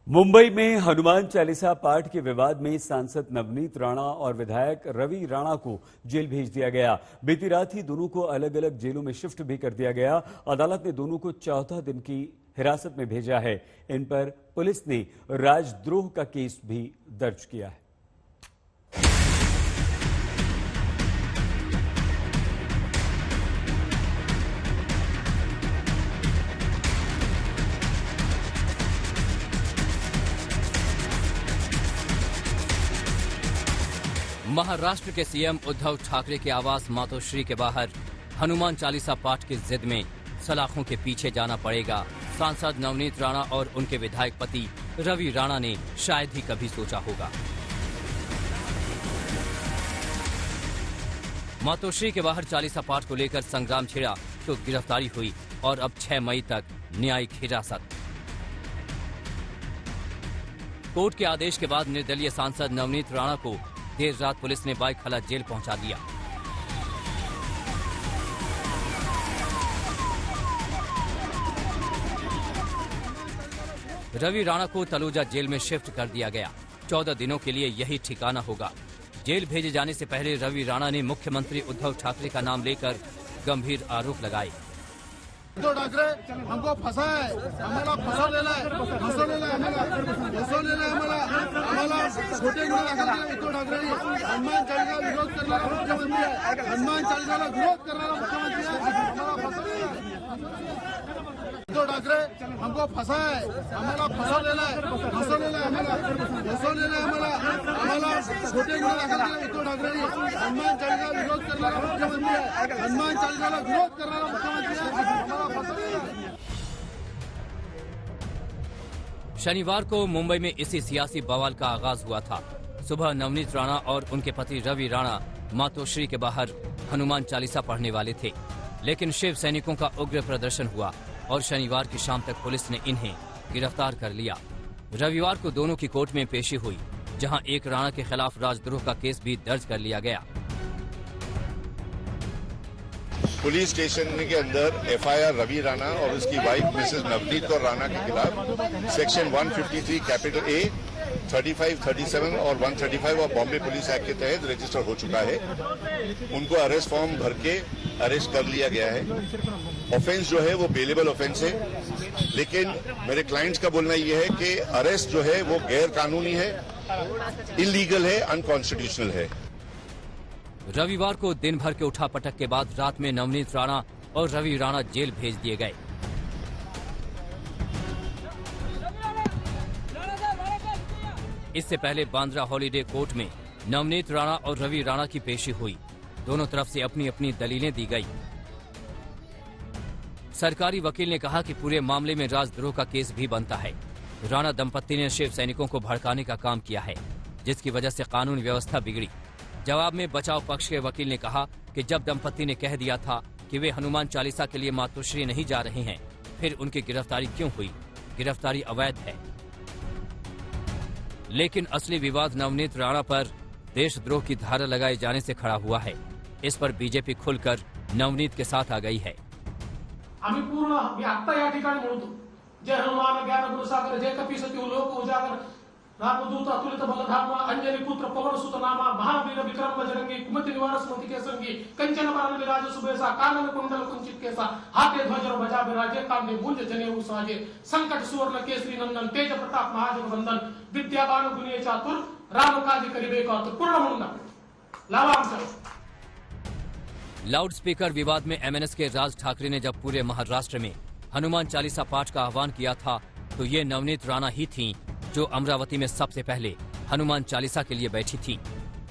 मुंबई में हनुमान चालीसा पाठ के विवाद में सांसद नवनीत राणा और विधायक रवि राणा को जेल भेज दिया गया। बीती रात ही दोनों को अलग अलग जेलों में शिफ्ट भी कर दिया गया। अदालत ने दोनों को 14 दिन की हिरासत में भेजा है। इन पर पुलिस ने राजद्रोह का केस भी दर्ज किया है। महाराष्ट्र के सीएम उद्धव ठाकरे के आवास मातोश्री के बाहर हनुमान चालीसा पाठ की जिद में सलाखों के पीछे जाना पड़ेगा। सांसद नवनीत राणा और उनके विधायक पति रवि राणा ने शायद ही कभी सोचा होगा। मातोश्री के बाहर चालीसा पाठ को लेकर संग्राम छिड़ा तो गिरफ्तारी हुई और अब 6 मई तक न्यायिक हिरासत। कोर्ट के आदेश के बाद निर्दलीय सांसद नवनीत राणा को देर रात पुलिस ने बाइक खला जेल पहुंचा दिया। रवि राणा को तलोजा जेल में शिफ्ट कर दिया गया। 14 दिनों के लिए यही ठिकाना होगा। जेल भेजे जाने से पहले रवि राणा ने मुख्यमंत्री उद्धव ठाकरे का नाम लेकर गंभीर आरोप लगाए। उद्धव ठाकरे हमको फंसा है, हमारा फसवलेला है, आम्हाला खोटे गुन्हे दाखल केले। उद्धव ठाकरे हनुमान चालीसा विरोध करणारा मुख्यमंत्री आहे, हनुमान चालीसाला विरोध करणारा मुख्यमंत्री आहे, आम्हाला फसवलेला आहे। उद्धव ठाकरे हमको फंसा है, हमारा फसवलेला है, आम्हाला खोटे गुन्हे दाखल केले। उद्धव ठाकरे हनुमान चालीसा विरोध करणारा मुख्यमंत्री आहे, हनुमान चालीसाला विरोध करणारा मुख्यमंत्री आहे। शनिवार को मुंबई में इसी सियासी बवाल का आगाज हुआ था। सुबह नवनीत राणा और उनके पति रवि राणा मातोश्री के बाहर हनुमान चालीसा पढ़ने वाले थे, लेकिन शिव सैनिकों का उग्र प्रदर्शन हुआ और शनिवार की शाम तक पुलिस ने इन्हें गिरफ्तार कर लिया। रविवार को दोनों की कोर्ट में पेशी हुई, जहां एक राणा के खिलाफ राजद्रोह का केस भी दर्ज कर लिया गया। पुलिस स्टेशन के अंदर एफआईआर रवि राणा और उसकी वाइफ मिसेस नवनीत कौर राणा के खिलाफ सेक्शन 153 कैपिटल ए 35, 37 और 135 और बॉम्बे पुलिस एक्ट के तहत रजिस्टर हो चुका है। उनको अरेस्ट फॉर्म भर के अरेस्ट कर लिया गया है। ऑफेंस जो है वो बेलेबल ऑफेंस है, लेकिन मेरे क्लाइंट्स का बोलना यह है कि अरेस्ट जो है वो गैर कानूनी है, इलीगल है, अनकॉन्स्टिट्यूशनल है। रविवार को दिन भर के उठापटक के बाद रात में नवनीत राणा और रवि राणा जेल भेज दिए गए। इससे पहले बांद्रा हॉलिडे कोर्ट में नवनीत राणा और रवि राणा की पेशी हुई। दोनों तरफ से अपनी अपनी दलीलें दी गई। सरकारी वकील ने कहा कि पूरे मामले में राजद्रोह का केस भी बनता है। राणा दंपत्ति ने शिव सैनिकों को भड़काने का काम किया है, जिसकी वजह से कानून व्यवस्था बिगड़ी। जवाब में बचाव पक्ष के वकील ने कहा कि जब दंपत्ति ने कह दिया था कि वे हनुमान चालीसा के लिए मातोश्री नहीं जा रहे हैं, फिर उनकी गिरफ्तारी क्यों हुई? गिरफ्तारी अवैध है। लेकिन असली विवाद नवनीत राणा पर देशद्रोह की धारा लगाए जाने से खड़ा हुआ है। इस पर बीजेपी खुलकर नवनीत के साथ आ गई है। आम्ही पूर्ण आता या ठिकाणी म्हणतो, जय हनुमान ज्ञान गुरुसागर, जय कपीसती लोक उजागर, रामदूत अतुलित बलधाम, अंजनी पुत्र पवन सुत नामा, महावीर विक्रम बजरंगी, कुमति निवार स्मृति के संगी, कंचन बरन विराज सुबेसा, कानन कुंडल कुंचित केसा, हाथे ध्वज बजा विराजे, कांधे मुंज जनेऊ साजे, संकट सुवर्ण केसरी नंदन, तेज प्रताप महाजगवंदन, विद्यावान गुणी चातुर, राम काज करिबे कातुर, पूर्ण म्हणून लावांश। लाउड स्पीकर विवाद में एमएनएस के राज ठाकरे ने जब पूरे महाराष्ट्र में हनुमान चालीसा पाठ का आह्वान किया था, तो ये नवनीत राणा ही थीं जो अमरावती में सबसे पहले हनुमान चालीसा के लिए बैठी थी।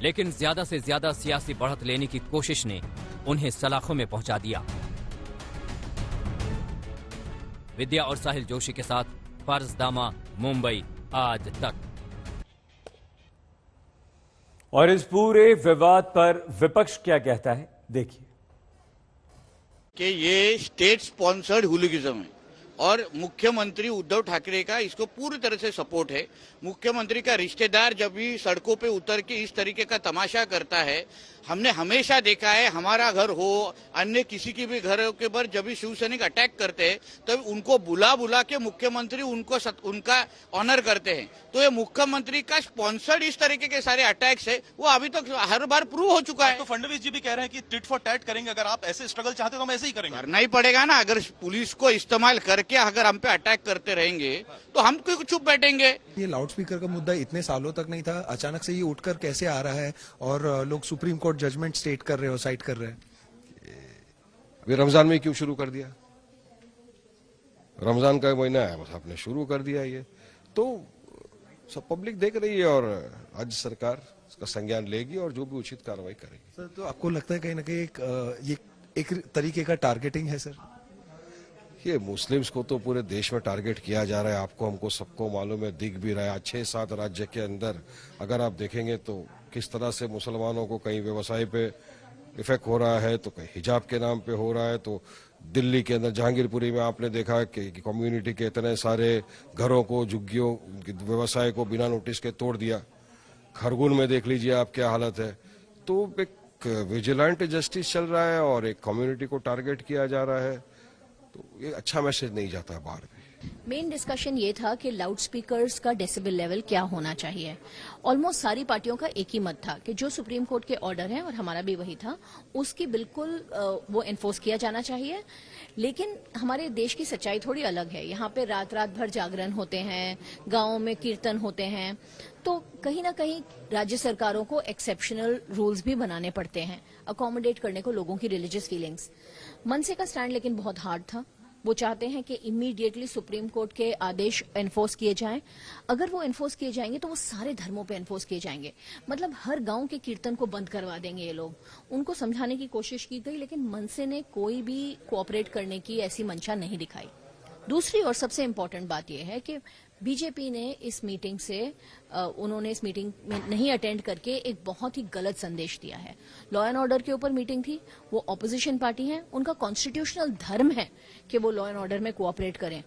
लेकिन ज्यादा से ज्यादा सियासी बढ़त लेने की कोशिश ने उन्हें सलाखों में पहुंचा दिया। विद्या और साहिल जोशी के साथ फारस दामा, मुंबई आज तक। और इस पूरे विवाद पर विपक्ष क्या कहता है, देखिए। कि ये स्टेट स्पॉन्सर्ड हुलिगिज्म है और मुख्यमंत्री उद्धव ठाकरे का इसको पूरी तरह से सपोर्ट है। मुख्यमंत्री का रिश्तेदार जब भी सड़कों पे उतर के इस तरीके का तमाशा करता है हमने हमेशा देखा है, हमारा घर हो अन्य किसी की भी घर के ऊपर जब भी शिवसैनिक अटैक करते हैं तब उनको बुला बुला के मुख्यमंत्री उनका ऑनर करते हैं। तो ये मुख्यमंत्री का स्पॉन्सर्ड इस तरीके के सारे अटैक्स है, वो अभी तक हर बार प्रूव हो चुका है। तो फडणवीस जी भी कह रहे हैं कि टिट फॉर टैट करेंगे, अगर आप ऐसे स्ट्रगल चाहते तो हम ऐसे ही करेंगे। करना ही पड़ेगा ना, अगर पुलिस को इस्तेमाल करके अगर हम पे अटैक करते रहेंगे तो हम क्यों चुप बैठेंगे। ये लाउडस्पीकर का मुद्दा इतने सालों तक नहीं था, अचानक से ये उठकर कैसे आ रहा है और लोग सुप्रीम कोर्ट जजमेंट स्टेट कर रहे हो, साइट कर रहे हैं। अभी रमजान में क्यों शुरू कर दिया? रमजान का महीना है, बस आपने शुरू कर दिया। ये तो सब पब्लिक देख रही है और आज सरकार इसका संज्ञान लेगी और जो भी उचित कार्रवाई करेगी। सर, तो आपको लगता है कहीं ना कहीं ये एक तरीके का टारगेटिंग है सर? ये मुस्लिम्स को तो पूरे देश में टारगेट किया जा रहा है, आपको हमको सबको मालूम है, दिख भी रहा है। 6-7 राज्य के अंदर अगर आप देखेंगे तो किस तरह से मुसलमानों को कहीं व्यवसाय पे इफेक्ट हो रहा है, तो कहीं हिजाब के नाम पे हो रहा है। तो दिल्ली के अंदर जहांगीरपुरी में आपने देखा कि कम्युनिटी के इतने सारे घरों को, झुग्गियों, व्यवसाय को बिना नोटिस के तोड़ दिया। खरगोन में देख लीजिए आप क्या हालत है। तो एक विजिलेंट जस्टिस चल रहा है और एक कम्युनिटी को टारगेट किया जा रहा है, तो ये अच्छा मैसेज नहीं जाता बाहर में। मेन डिस्कशन ये था कि लाउड स्पीकर्स का डेसिबल लेवल क्या होना चाहिए। ऑलमोस्ट सारी पार्टियों का एक ही मत था कि जो सुप्रीम कोर्ट के ऑर्डर हैं, और हमारा भी वही था, उसकी बिल्कुल वो एनफोर्स किया जाना चाहिए। लेकिन हमारे देश की सच्चाई थोड़ी अलग है। यहाँ पे रात रात भर जागरण होते हैं, गाँवों में कीर्तन होते हैं, तो कहीं ना कहीं राज्य सरकारों को एक्सेप्शनल रूल्स भी बनाने पड़ते हैं अकोमोडेट करने को लोगों की रिलीजियस फीलिंग्स। मनसे का स्टैंड लेकिन बहुत हार्ड था। वो चाहते हैं कि इमीडिएटली सुप्रीम कोर्ट के आदेश एनफोर्स किए जाएं। अगर वो एनफोर्स किए जाएंगे तो वो सारे धर्मों पे एनफोर्स किए जाएंगे, मतलब हर गांव के कीर्तन को बंद करवा देंगे ये लोग। उनको समझाने की कोशिश की गई, लेकिन मनसे ने कोई भी कोऑपरेट करने की ऐसी मंशा नहीं दिखाई। दूसरी और सबसे इम्पोर्टेंट बात यह है कि बीजेपी ने इस मीटिंग से उन्होंने इस मीटिंग में नहीं अटेंड करके एक बहुत ही गलत संदेश दिया है। लॉ एंड ऑर्डर के ऊपर मीटिंग थी, वो ऑपोजिशन पार्टी है, उनका कॉन्स्टिट्यूशनल धर्म है कि वो लॉ एंड ऑर्डर में कोऑपरेट करें।